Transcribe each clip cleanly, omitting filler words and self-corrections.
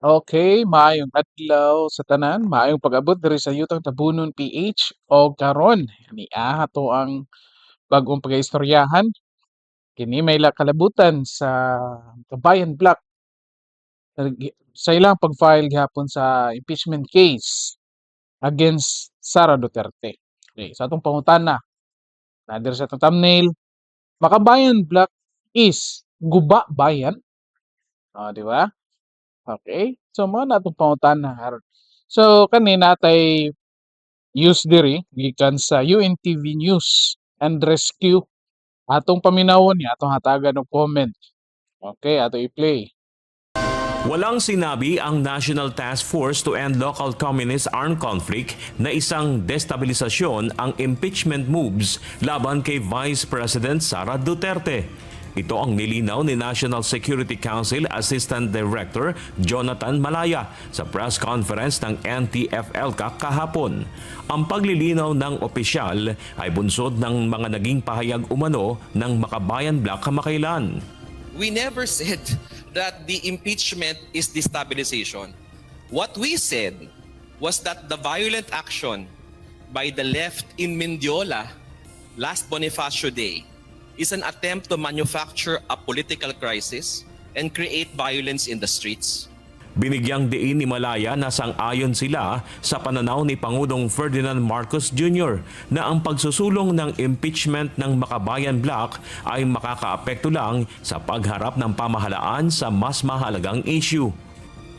Okay, maayong adlaw sa tanan, maayong pag-abot diri sa Yutang Tabunon PH o karon niya ato ang bag-ong pagaistoryahan kini may kalabutan sa Kabayan Black sa ilang pag-file gihapon sa impeachment case against Sara Duterte. Okay, sa atong pangutana, na diri sa atong thumbnail, Makabayan Black is guba bayan? Di ba? Okay. So mo na atong pangutana karon. So kani natay news diri gikan sa UNTV News and Rescue. Atong paminawon niya, atong hatagan og comment. Okay, ato i-play. Walang sinabi ang National Task Force to End Local Communist Armed Conflict na isang destabilisasyon ang impeachment moves laban kay Vice President Sara Duterte. Ito ang nilinaw ni National Security Council Assistant Director Jonathan Malaya sa press conference ng NTF-ELCAC kahapon. Ang paglilinaw ng opisyal ay bunsod ng mga naging pahayag umano ng Makabayan Black kamakailan. We never said that the impeachment is destabilization. What we said was that the violent action by the left in Mendiola last Bonifacio Day is an attempt to manufacture a political crisis and create violence in the streets. Binigyang diin ni Malaya na sang-ayon sila sa pananaw ni Pangulong Ferdinand Marcos Jr. na ang pagsusulong ng impeachment ng Makabayan Black ay makakaapekto lang sa pagharap ng pamahalaan sa mas mahalagang issue.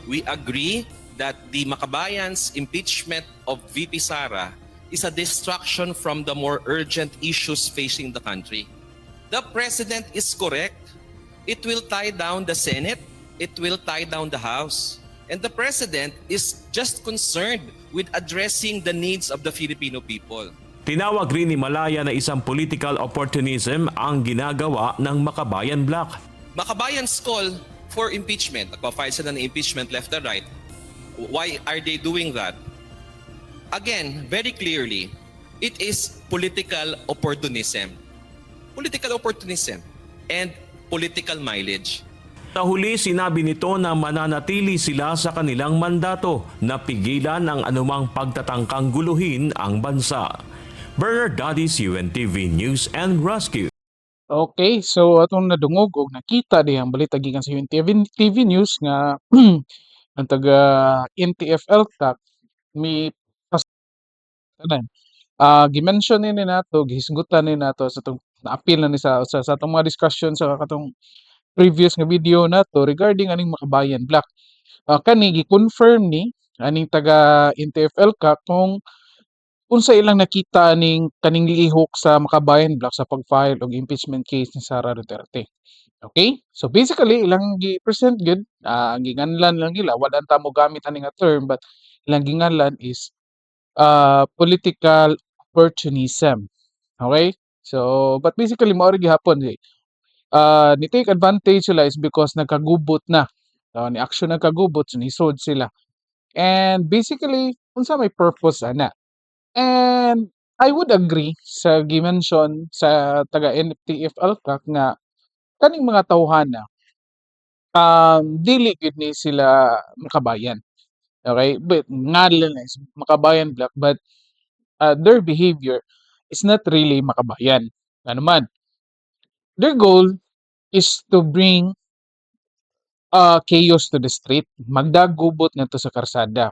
We agree that the Makabayan's impeachment of VP Sara is a distraction from the more urgent issues facing the country. The President is correct. It will tie down the Senate. It will tie down the House. And the President is just concerned with addressing the needs of the Filipino people. Tinawag rin ni Malaya na isang political opportunism ang ginagawa ng Makabayan Black. Makabayan's call for impeachment. Nagpa-file sila ng impeachment left and right. Why are they doing that? Again, very clearly, it is political opportunism. Political opportunism and political mileage. Sa huli, sinabi nito na mananatili sila sa kanilang mandato na pigilan ang anumang pagtatangkang guluhin ang bansa. Bernard Dadis, UNTV News and Rescue. Okay, so atong nadungog og nakita dihang balita gikan sa UNTV TV News nga ang taga NTF-ELCAC mi tanan. Gi-mention ni nato, gihisgutan ni nato sa tong na-appeal na ni sa atong mga discussion sa katong previous nga video nato regarding aning Makabayan Black. Kani gi-confirm ni aning taga NTF-ELCAC kung unsa ilang nakita ning kaning lihok sa Makabayan Black sa pag-file og impeachment case ni Sara Duterte. Okay? So basically ilang gi-present gyud, ang ginganlan lang nila wala ta mo gamit ani nga term but ilang ginganlan is political opportunism. Okay? So but basically mao ri gihapon ni take advantage sila is because nagkagubot na. Ni action nagkagubot, so nisod sila. And basically, unsa may purpose ana. And I would agree sa gimension sa taga NTF Alcac nga kaning mga tawhana dili gid ni sila makabayan. Okay? But ngalan is makabayan black but their behavior is not really makabayan. Ano man, their goal is to bring chaos to the street, magdagubot ngadto sa karsada.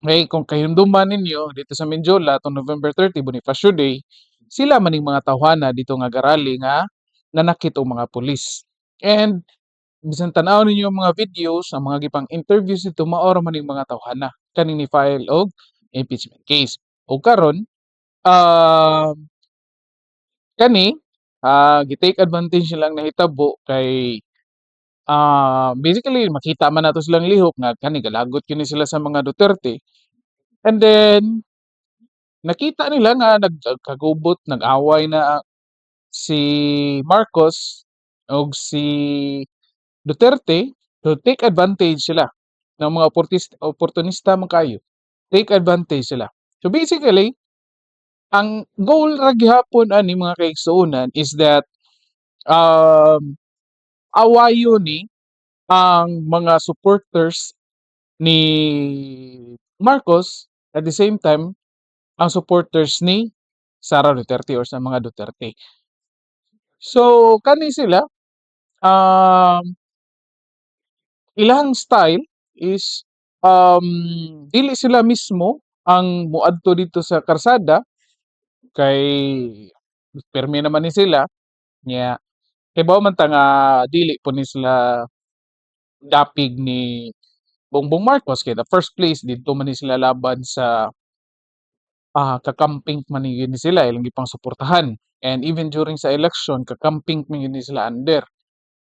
Okay, kung kahimduman ninyo dito sa Menjola tong November 30 Bonifacio Day, sila maning mga tawhana dito nga garali nga nanakit og mga pulis. And bisan tan-aw ninyo ang mga videos, ang mga gipang interviews dito mao ra maning mga tawhana kani ni file og impeachment case. O karon kani gi-take advantage nilang nahitabo kay basically makita man nato silang lihok nga kani galagot kini sila sa mga Duterte. And then nakita nila nga nagkagubot, nag-away na si Marcos og si Duterte, so take advantage sila ng mga oportunista man kayo. Take advantage sila. So basically, ang goal ra gihapon ani mga kaigsuonan is that um awayon ni ang mga supporters ni Marcos, at the same time ang supporters ni Sara Duterte or sa mga Duterte. So kani sila um ilang style is dili sila mismo ang moadto dito sa karsada kay pirmi naman ni sila nya kay bao man ta nga dili po ni sila dapig ni Bongbong Marcos kay the first place didto man ni sila laban sa kakamping man ni sila ilang gipang suportahan, and even during sa election kakamping man ni sila under.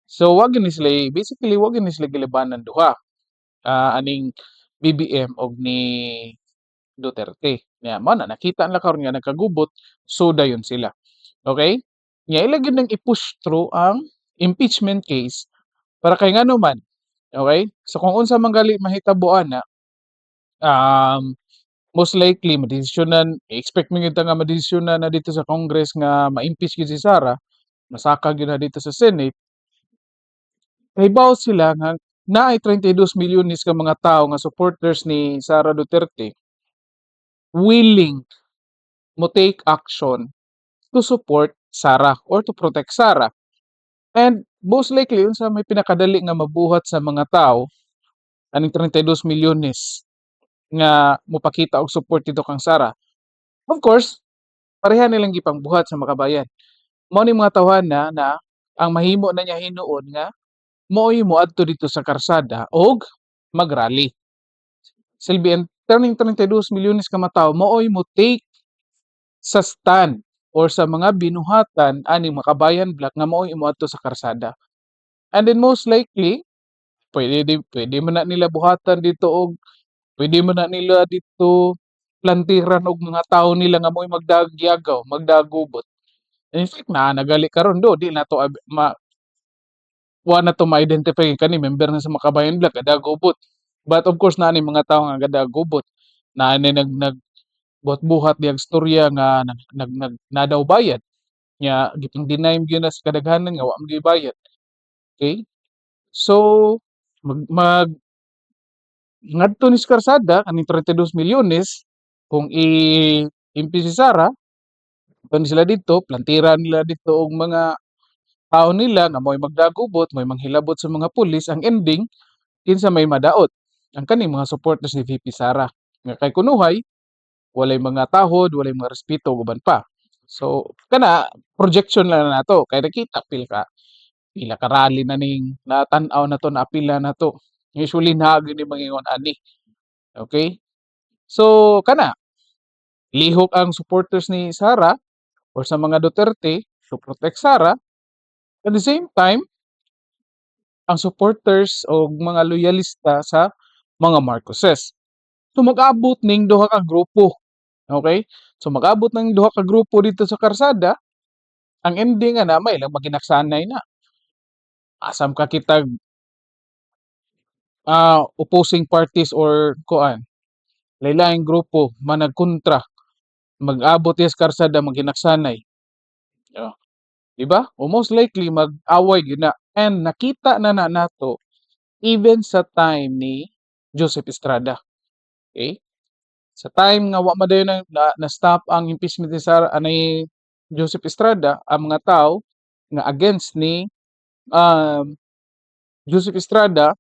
So wag ni sila basically wag ni sila gilabanan duha, aning BBM og ni Duterte. Nya mao na nakita nila karon nga nagkagubot, so dayon sila. Okay? Nya ila gyud nang i-push through ang impeachment case para kay ngano man. Okay? So kung unsa man gali mahitabuan na um, most likely madesisyonan expect man gyud ta nga madesisyonan na dito sa Congress nga ma-impeach gyud si Sara, masaka gyud na dito sa Senate, kahibaw sila nga naay 32 milyones ka mga tawo nga supporters ni Sara Duterte willing mo take action to support Sara or to protect Sara. And most likely unsa may pinakadali nga mabuhat sa mga tao aning 32 milyones nga mopakita og support dito kang Sara. Of course, pareha nilang gipangbuhat sa makabayan. Mao ni mga tawhana na ang mahimo na niya hinuon nga mo'y moadto dito sa karsada og mag-rally. Silbi ang turning 32 milyones ka mga tawo mo'y mo take sa stand or sa mga binuhatan ani makabayan black nga mo'y moadto sa karsada. And then most likely pwede man na nila buhatan dito og pwede man na nila dito plantiran og mga tawo nila nga mo'y magdagyagaw, magdagubot. In fact nagali karon do di na to wa na to ma-identify kani member na sa Makabayan Black gadagubot. But of course naa ni mga tawo nga gadagubot. Naa ni buhat-buhat diyang istorya nga na daw bayad. Nya gipang-deny gyud na sa kadaghanan nga wa man gyud bayad. Okay? So ngadto ni sa karsada kaning 32 milyones kung impi si Sara, kuan sila dito, plantiran nila dito og mga tao nila nga mo'y magdagubot, mo'y manghilabot sa mga pulis, ang ending kinsa may madaot. Ang kaning mga supporters ni VP Sara. Nga kay kunuhay, walay mga tahod, walay mga respeto guban pa. So kana projection lang na nato kay nakita pila ka rally na ning natanaw na to na apila na to. Usually naa gyud ni mangingon ani. Okay? So kana lihok ang supporters ni Sara or sa mga Duterte to protect Sara. At the same time, ang supporters o mga loyalista sa mga Marcoses. So mag-abot ning duha ka grupo. Okay? So mag-abot ng duha ka grupo dito sa karsada, ang ending ana may lang maginaksanay na. Asam ka kitag opposing parties or kuan, lain-laing grupo managkontra, mag-abot yes karsada maginaksanay. Oh, di ba? O most likely mag-away gyud na. And nakita na nato even sa time ni Joseph Estrada. Okay? Sa time nga wa madayon na stop ang impeachment ni Sara ni Joseph Estrada, ang mga tao nga against ni Joseph Estrada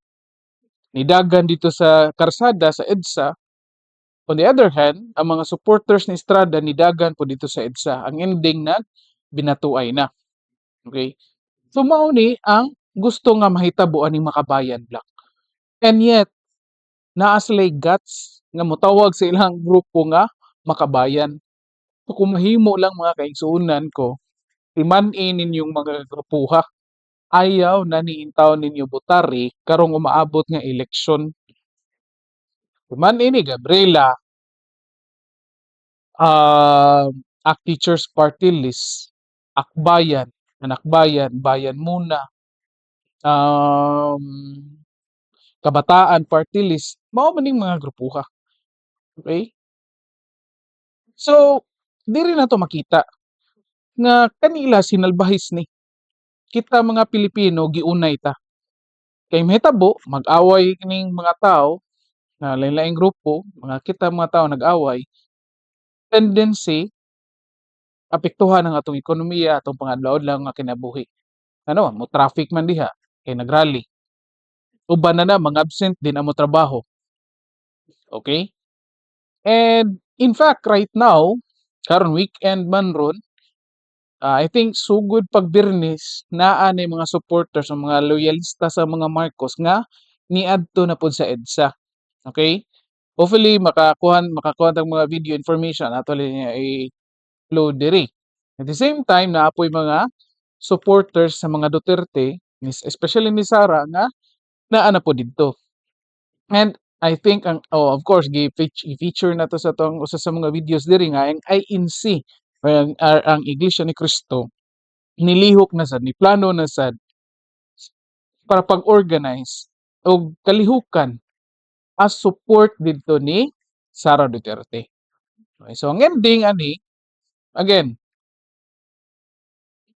nidagan dito sa karsada sa EDSA. On the other hand, ang mga supporters ni Estrada nidagan po dito sa EDSA. Ang ending na binatuay na. Okay? So mao ni ang gusto nga mahitabuan ni Makabayan Black. And yet naa sila'y guts nga motawag sa ilang grupo nga Makabayan. So kung mahimo lang mga kaigsuonan ko, timan-in ninyong mga grupuha. Ayaw na niintaw ninyo butari karong umaabot nga eleksyon. Timan-in ni Gabriela, Ak Teachers Party List, Akbayan, Anakbayan, Bayan Muna, Kabataan Party List, mao man ning mga grupuha. Okay? So, diri na to makita nga kanila sinalbahis ni. Kita mga Pilipino giunay ta. Kay mahitabo mag-away kining mga tao na lain-laing grupo, kita mga tawo nag-away, tendency apektuhan ang atong ekonomiya, atong pangadlaw-adlaw nga kinabuhi. Ano, mo traffic man diha kay nagrally. Uban na mga absent din amo trabaho. Okay? And in fact, right now, karon weekend man ron, I think sugod pag Biyernes naa ni mga supporters o mga loyalista sa mga Marcos nga niadto na pud sa EDSA. Okay? Hopefully makakuha tag mga video information ato niya i-upload diri. At the same time naapoy mga supporters sa mga Duterte, especially ni Sara nga naa na po didto. And I think of course i-feature na to sa tong usa sa mga videos diri nga ang INC o ang Iglesia ni Cristo nilihok na sad, ni plano na sad para pag-organize og kalihukan as support didto ni Sara Duterte. Okay, so ang ending ani, again,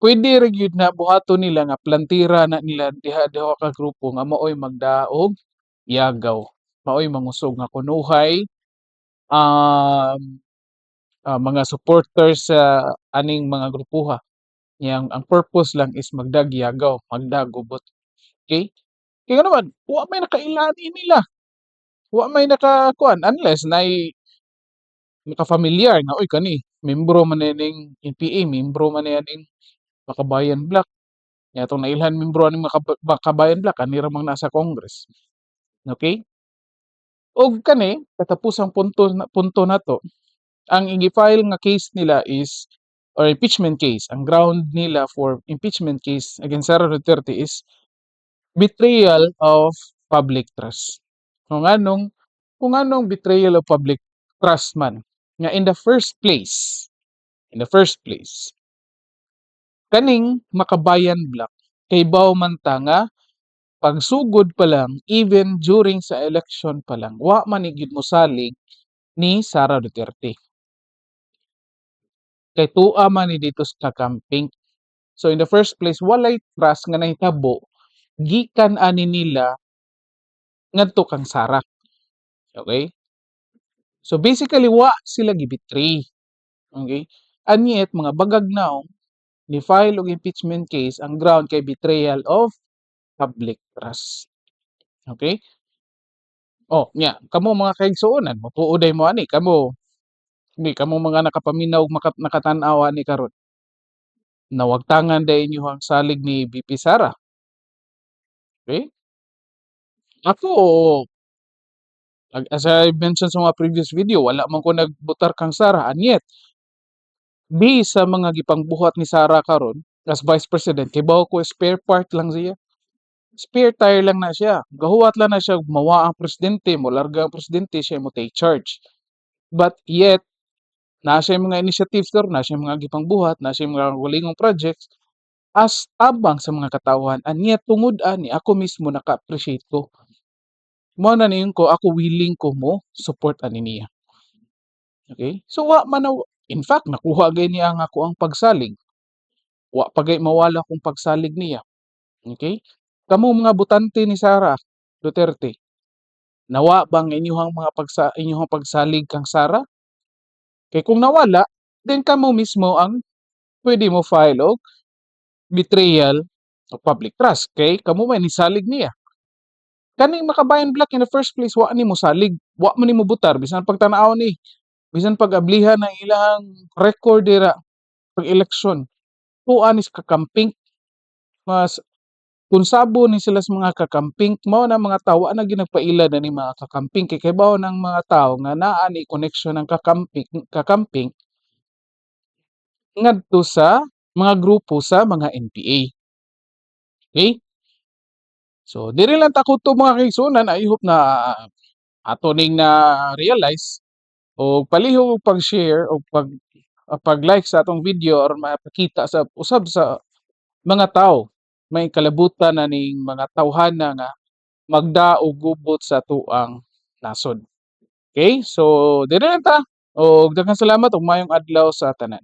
pwede ra gyud na buhaton nila nga plantira na nila diha ka grupo nga maoy magdaog yagaw, maoy mangusog nga kunuhay um, mga supporters sa aning mga grupuha. Yang ang purpose lang is magdagyagaw, magdagubot. Okay? Kaya naman, wa may nakailani nila. Wa may nakakuan unless naka-familiar nga oy kani membro man ni ning NPA, membro man ni ning Makabayan Black. Nya itong nailhan membro ni Makabayan Black ani ra mang nasa Congress. Okay? Og kani katapusang punto nato, ang i-file nga case nila is or impeachment case. Ang ground nila for impeachment case against Sara Duterte is betrayal of public trust. Kung anong betrayal of public trust man nga in the first place kaning Makabayan Black kay baw man ta nga pagsugod pa lang even during sa election pa lang wa man ni gyud mosalig ni Sara Duterte. Kay tua man ni dito sa camping. So in the first place walay trust nga nahitabo gikan ani nila ngadto kang Sara. Okay? So basically wa sila gibetray. Okay? And yet mga bagagnaw ni file og impeachment case ang ground kay betrayal of public trust. Okay? Oh, nya kamo mga kaigsuonan motuoday mo ani kamo mga nakapaminaw nakatan-aw ani karon. Nawagtangan da inyong salig ni VP Sara. Okay? Ako, as I mentioned sa mga previous video, wala man ko nagbutar kang Sara. And yet, sa mga gipangbuhat ni Sara karon as Vice President, kay bawo ko spare part lang siya. Spare tire lang na siya. Gahuwat lang na siya mawa ang presidente, mo larga ang presidente, siya mo take charge. But yet, nasa mga initiatives karon, nasa mga gipangbuhat, nasa mga walingong projects, as tabang sa mga katawhan, and yet tungod ani ako mismo naka-appreciate ko. Mao na niyon ko ako willing ko mo support ani niya. Okay? So in fact nakuha gay niya ang ako ang pagsalig. Wa pagay mawala kung pagsalig niya. Okay? Kamo mga butante ni Sara Duterte. Nawa bang inyong pagsalig kang Sara? Kay kung nawala, then kamo mismo ang pwede mo file og betrayal of public trust. Okay? Kamo may nisalig niya. Kaning Makabayan Black in the first place wa nimo salig, wa man nimo butar bisan pagtan-aw ni, bisan pag-ablihan ng ilang record dira pag eleksyon. Tuwa ni sa kakamping. Mas kung sabo ni sila sa mga kakamping, mao na mga tawo na ginagpaila na ni mga kakamping kay kaybaw ng mga tao nga naa ni connection ng kakamping ngadto sa mga grupo sa mga NPA. Okay? So diri lang ta to mga kaigsuonan, I hope na ato ning na realize o palihog og pag-share o pag-like sa atong video or mapakita sa usab sa mga tao may kalabutan na ning mga tawhana nga magdaog gubot sa tuang nasod. Okay? So diri lang ta og daghang salamat ug maayong adlaw sa tanan.